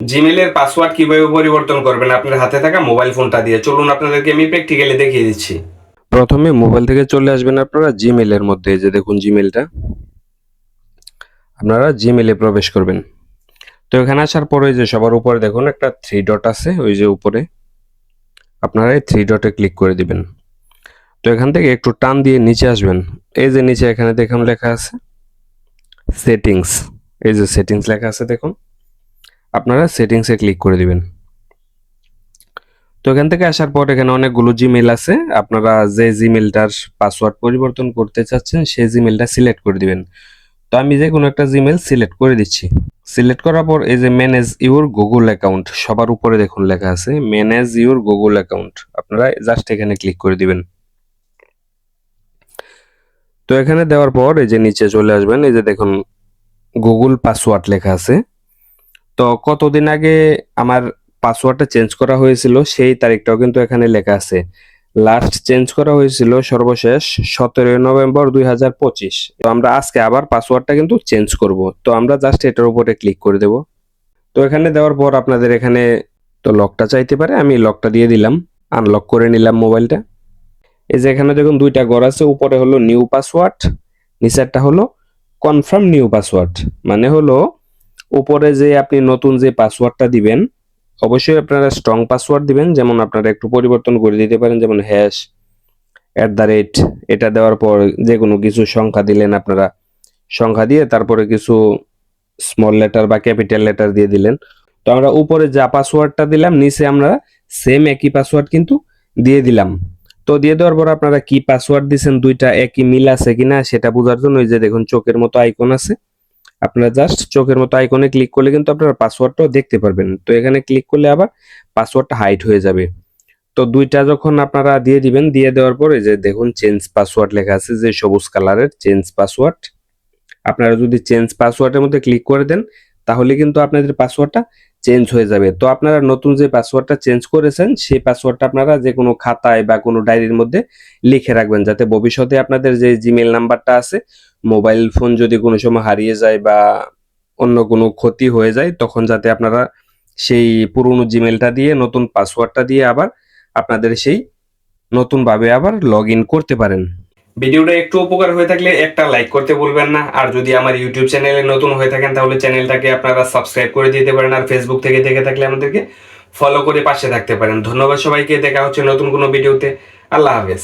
জিমেলের password কিভাবে পরিবর্তন করবেন আপনার হাতে থাকা মোবাইল ফোনটা দিয়ে, চলুন আপনাদেরকে আমি প্র্যাকটিক্যালি দেখিয়ে দিচ্ছি। প্রথমে মোবাইল থেকে চলে আসবেন আপনারা জিমেলের মধ্যে, যে দেখুন জিমেলটা, আপনারা জিমেলে প্রবেশ করবেন। তো এখানে আসার পরে যে সবার উপরে দেখুন একটা থ্রি ডট আছে, ওই যে উপরে আপনারা এই থ্রি ডটে ক্লিক করে দিবেন। তো এখান থেকে একটু টান দিয়ে নিচে আসবেন। এই যে নিচে এখানে দেখুন লেখা আছে সেটিংস, এই যে সেটিংস লেখা আছে দেখুন, আপনারা সেটিংসে ক্লিক করে দিবেন। তো এখান থেকে আসার পর এখানে অনেকগুলো জিমেল আছে, আপনারা যে জিমেলটার পাসওয়ার্ড পরিবর্তন করতে চাচ্ছেন সেই জিমেলটা সিলেক্ট করে দিবেন। তো আমি যে কোনো একটা জিমেল সিলেক্ট করে দিচ্ছি। সিলেক্ট করার পর এই যে ম্যানেজ ইউর গুগল অ্যাকাউন্ট, সবার উপরে দেখুন লেখা আছে ম্যানেজ ইউর গুগল অ্যাকাউন্ট, আপনারা জাস্ট এখানে ক্লিক করে দিবেন। তো এখানে দেওয়ার পর এই যে নিচে চলে আসবেন, এই যে দেখুন গুগল পাসওয়ার্ড লেখা আছে। তো কতদিন আগে আমার পাসওয়ার্ডটা চেঞ্জ করা হয়েছিল সেই তারিখটাও কিন্তু এখানে লেখা আছে। লাস্ট চেঞ্জ করা হয়েছিল সর্বশেষ 17 নভেম্বর 2025। তো আমরা আজকে আবার পাসওয়ার্ডটা কিন্তু চেঞ্জ করব। তো আমরা জাস্ট এটার উপরে ক্লিক করে দেব। তো এখানে দেওয়ার পর আপনাদের এখানে তো লকটা চাইতে পারে, আমি লকটা দিয়ে দিলাম, আনলক করে নিলাম মোবাইলটা। এই যে এখানে দেখুন দুইটা ঘর আছে, উপরে হলো নিউ পাসওয়ার্ড, নিচেরটা হলো কনফার্ম নিউ পাসওয়ার্ড। মানে হলো উপরে যে আপনি নতুন যে পাসওয়ার্ডটা দিবেন, অবশ্যই আপনারা স্ট্রং পাসওয়ার্ড দিবেন, যেমন আপনারা একটু পরিবর্তন করে দিতে পারেন, যেমন হ্যাশ @ এটা দেওয়ার পর যে কোনো কিছু সংখ্যা দিলেন, আপনারা সংখ্যা দিয়ে তারপরে কিছু স্মল লেটার বা ক্যাপিটাল লেটার দিয়ে দিলেন। তো আমরা উপরে যা পাসওয়ার্ডটা দিলাম নিচে আমরা সেম একই পাসওয়ার্ড কিন্তু দিয়ে দিলাম। তো দিয়ে দেওয়ার পর আপনারা কি পাসওয়ার্ড দিচ্ছেন দুইটা একই মিল আছে কিনা সেটা বোঝার জন্য ওই যে দেখুন চোখের মতো আইকন আছে, আপনারা জাস্ট চোখের মতো আইকনে ক্লিক করলে কিন্তু আপনারা পাসওয়ার্ডটাও দেখতে পারবেন। তো এখানে ক্লিক করলে আবার পাসওয়ার্ডটা হাইড হয়ে যাবে। তো দুইটা যখন আপনারা দিয়ে দিবেন, দিয়ে দেওয়ার পরে যে দেখুন চেঞ্জ পাসওয়ার্ড লেখা আছে, যে সবুজ কালারের চেঞ্জ পাসওয়ার্ড, আপনারা যদি চেঞ্জ পাসওয়ার্ডের মধ্যে ক্লিক করে দেন তাহলে কিন্তু আপনাদের পাসওয়ার্ডটা চেঞ্জ হয়ে যাবে। তো আপনারা নতুন যে পাসওয়ার্ডটা চেঞ্জ করেছেন সেই পাসওয়ার্ডটা আপনারা যে কোনো খাতায় বা কোনো ডায়েরির মধ্যে লিখে রাখবেন, যাতে ভবিষ্যতে আপনাদের যে জিমেল নাম্বারটা আছে, মোবাইল ফোন যদি কোনো সময় হারিয়ে যায় বা অন্য কোনো ক্ষতি হয়ে যায়, তখন যাতে আপনারা সেই পুরনো জিমেলটা দিয়ে নতুন পাসওয়ার্ডটা দিয়ে আবার আপনাদের সেই নতুনভাবে আবার লগ ইন করতে পারেন। ভিডিওটা একটু উপকার হয়ে থাকলে একটা লাইক করতে ভুলবেন না। আর যদি আমার ইউটিউব চ্যানেলে নতুন হয়ে থাকেন তাহলে চ্যানেলটাকে আপনারা সাবস্ক্রাইব করে দিতে পারেন। আর ফেসবুক থেকে দেখে থাকলে আমাদেরকে ফলো করে পাশে থাকতে পারেন। ধন্যবাদ সবাইকে, দেখা হচ্ছে নতুন কোনো ভিডিওতে। আল্লাহ হাফেজ।